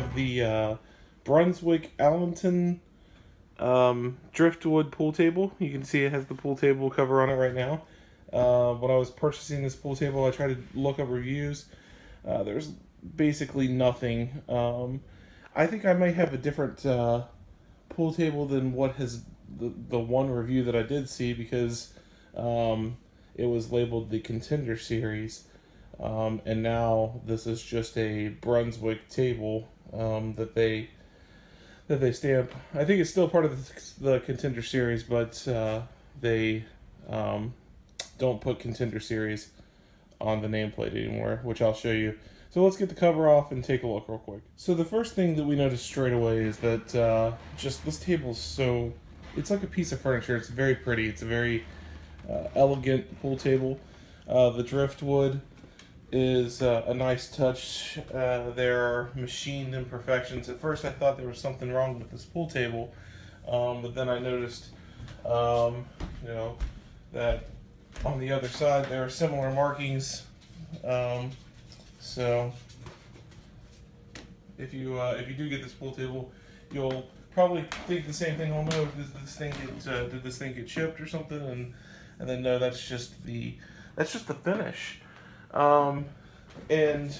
have the Brunswick Allenton Driftwood pool table. You can see it has the pool table cover on it right now. When I was purchasing this pool table, I tried to look up reviews. There's basically nothing. I think I might have a different pool table than what has the one review that I did see, because it was labeled the Contender series, and now this is just a Brunswick table that they stamp. I think it's still part of the Contender series, but they don't put Contender series on the nameplate anymore, which I'll show you. So let's get the cover off and take a look real quick. So the first thing that we notice straight away is that just this table is so, it's like a piece of furniture. It's very pretty. It's a very elegant pool table. The driftwood is a nice touch. There are machined imperfections. At first I thought there was something wrong with this pool table, but then I noticed that on the other side there are similar markings. So if you do get this pool table, you'll probably think the same thing. Oh no, did this thing get chipped or something? And then no, that's just the finish. And once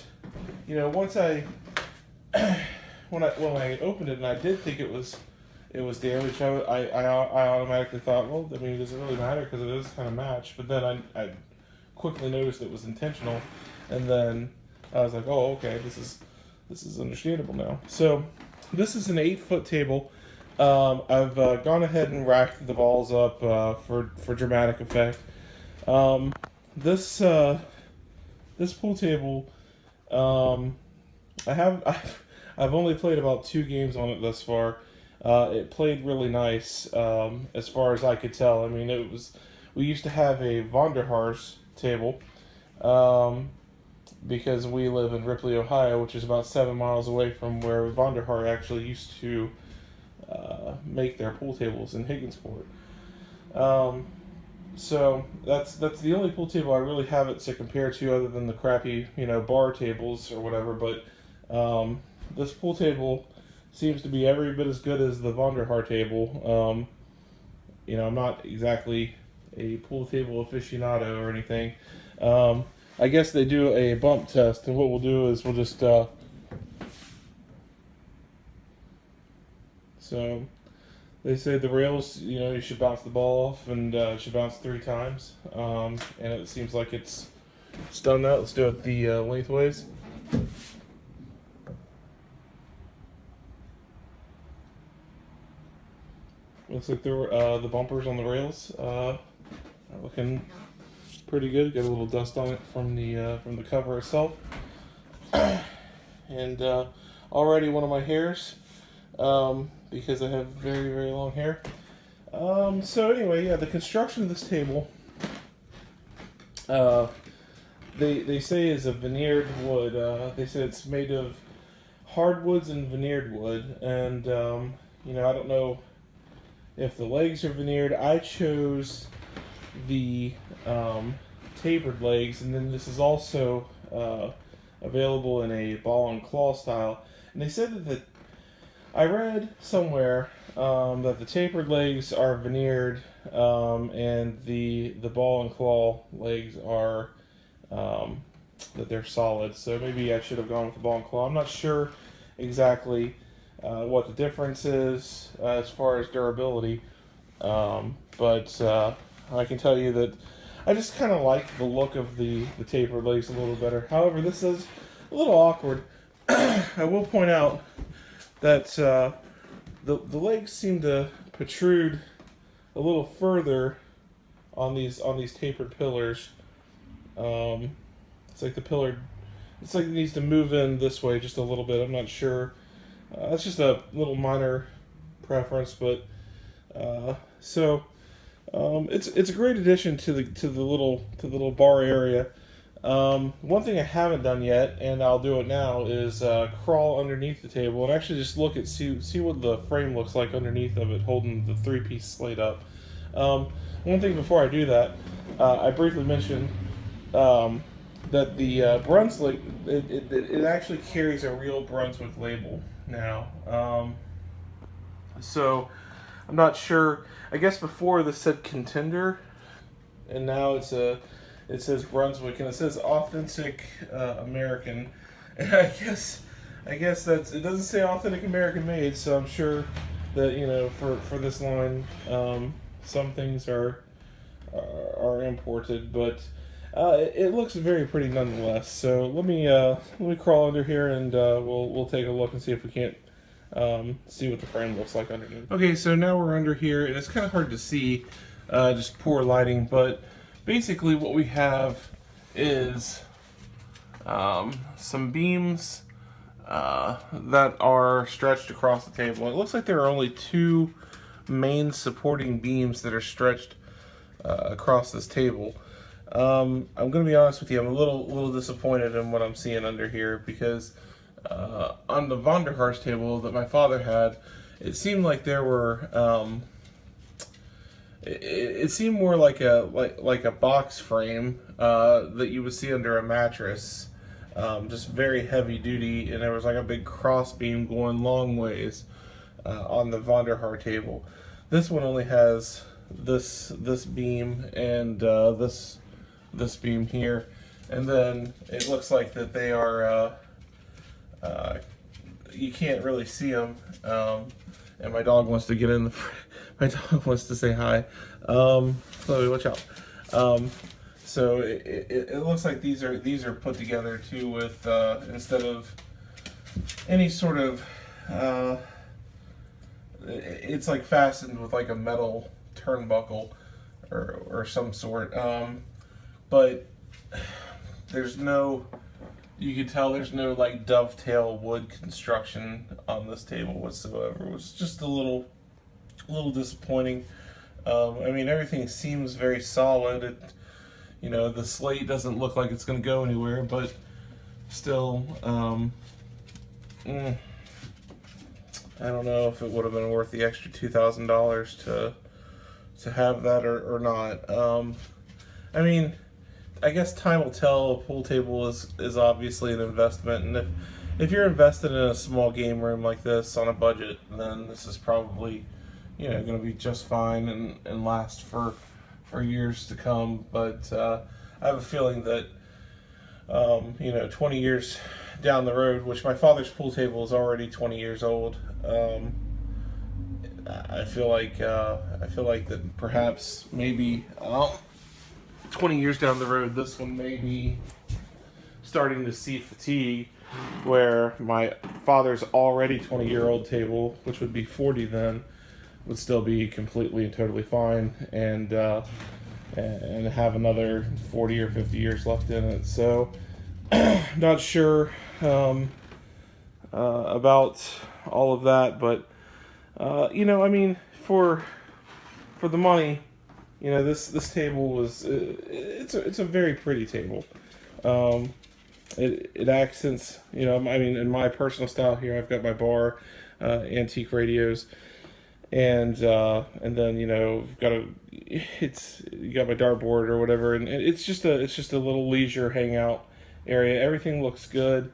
when I opened it and I did think it was damaged, I automatically thought, well, I mean, does it really matter, because it is kind of matched? But then I quickly noticed it was intentional, and then I was like, oh, okay, this is understandable now. So this is an 8-foot table. I've gone ahead and racked the balls up for dramatic effect. This pool table, I've only played about 2 games on it thus far. It played really nice, as far as I could tell. I mean, we used to have a Vonderhaar's table, because we live in Ripley, Ohio, which is about 7 miles away from where Vonderhaar actually used to make their pool tables in Higginsport. So that's the only pool table I really have it to compare to, other than the crappy bar tables or whatever. But this pool table seems to be every bit as good as the Vonderhaar table. I'm not exactly a pool table aficionado or anything. I guess they do a bump test, and what we'll do is we'll just so they say the rails, you should bounce the ball off, and it should bounce 3 times. And it seems like it's done that. Let's do it the lengthways. Looks like the bumpers on the rails are looking pretty good. Got a little dust on it from the cover itself, and already one of my hairs, because I have very, very long hair. So anyway, yeah, the construction of this table, they say is a veneered wood. They say it's made of hardwoods and veneered wood, and I don't know if the legs are veneered. I chose the tapered legs, and then this is also available in a ball and claw style. And they said that I read somewhere that the tapered legs are veneered, and the ball and claw legs are that they're solid. So maybe I should have gone with the ball and claw. I'm not sure exactly what the difference is as far as durability, but I can tell you that I just kind of like the look of the tapered legs a little better. However, this is a little awkward. I will point out that the legs seem to protrude a little further on these tapered pillars. It's like it needs to move in this way just a little bit. I'm not sure. That's just a little minor preference, but it's a great addition to the little bar area. One thing I haven't done yet, and I'll do it now, is crawl underneath the table and actually just look at see what the frame looks like underneath of it, holding the 3-piece slate up. One thing before I do that, I briefly mentioned that the Brunswick, it actually carries a real Brunswick label. now. So I'm not sure. I guess before this said Contender, and now it says Brunswick, and it says authentic American. And I guess that's, it doesn't say authentic American made, so I'm sure that, you know, for this line, some things are imported, but it looks very pretty nonetheless. So let me crawl under here, and we'll take a look and see if we can't see what the frame looks like underneath. Okay, so now we're under here, and it's kind of hard to see, just poor lighting, but basically what we have is some beams that are stretched across the table. It looks like there are only two main supporting beams that are stretched across this table. I'm going to be honest with you, I'm a little disappointed in what I'm seeing under here, because on the Von der Harst table that my father had, it seemed like there were it seemed more like a box frame that you would see under a mattress, just very heavy duty, and there was like a big cross beam going long ways on the Von der Harst table. This one only has this beam and this beam here, and then it looks like that they are you can't really see them, and my dog wants to get in the my dog wants to say hi. Chloe, watch out. So it looks like these are put together too with instead of any sort of it's like fastened with like a metal turnbuckle or some sort, but there's no, you can tell there's no like dovetail wood construction on this table whatsoever. It was just a little disappointing. I mean, everything seems very solid. It, you know, the slate doesn't look like it's going to go anywhere, but still, I don't know if it would have been worth the extra $2,000 to have that or not. I mean, I guess time will tell. A pool table is obviously an investment, and if you're invested in a small game room like this on a budget, then this is probably, you know, going to be just fine and last for years to come. But I have a feeling that you know, 20 years down the road, which my father's pool table is already 20 years old, I feel like that perhaps maybe 20 years down the road, this one may be starting to see fatigue, where my father's already 20-year-old table, which would be 40 then, would still be completely and totally fine, and have another 40 or 50 years left in it. So not sure about all of that, but you know, I mean, for the money, you know, this table was it's a very pretty table. It accents, you know, I mean, in my personal style here, I've got my bar, antique radios, and then, you know, you got my dartboard or whatever, and it's just a little leisure hangout area. Everything looks good.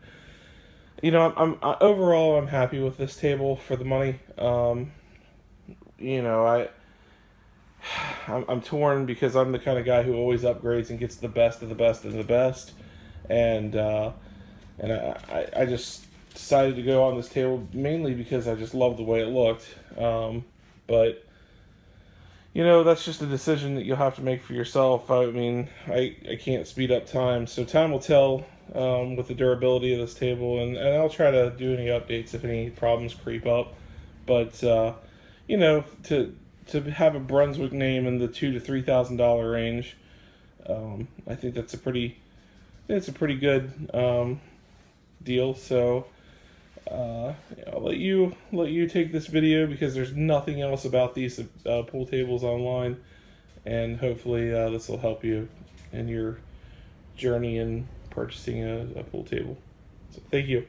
You know, overall I'm happy with this table for the money. You know, I'm torn, because I'm the kind of guy who always upgrades and gets the best of the best of the best, and I just decided to go on this table mainly because I just love the way it looked. But you know, that's just a decision that you'll have to make for yourself. I mean, I can't speed up time, so time will tell with the durability of this table, and I'll try to do any updates if any problems creep up. But you know, to have a Brunswick name in the $2,000 to $3,000 range, I think that's a pretty good deal. So I'll let you take this video, because there's nothing else about these pool tables online, and hopefully this will help you in your journey in purchasing a pool table. So thank you.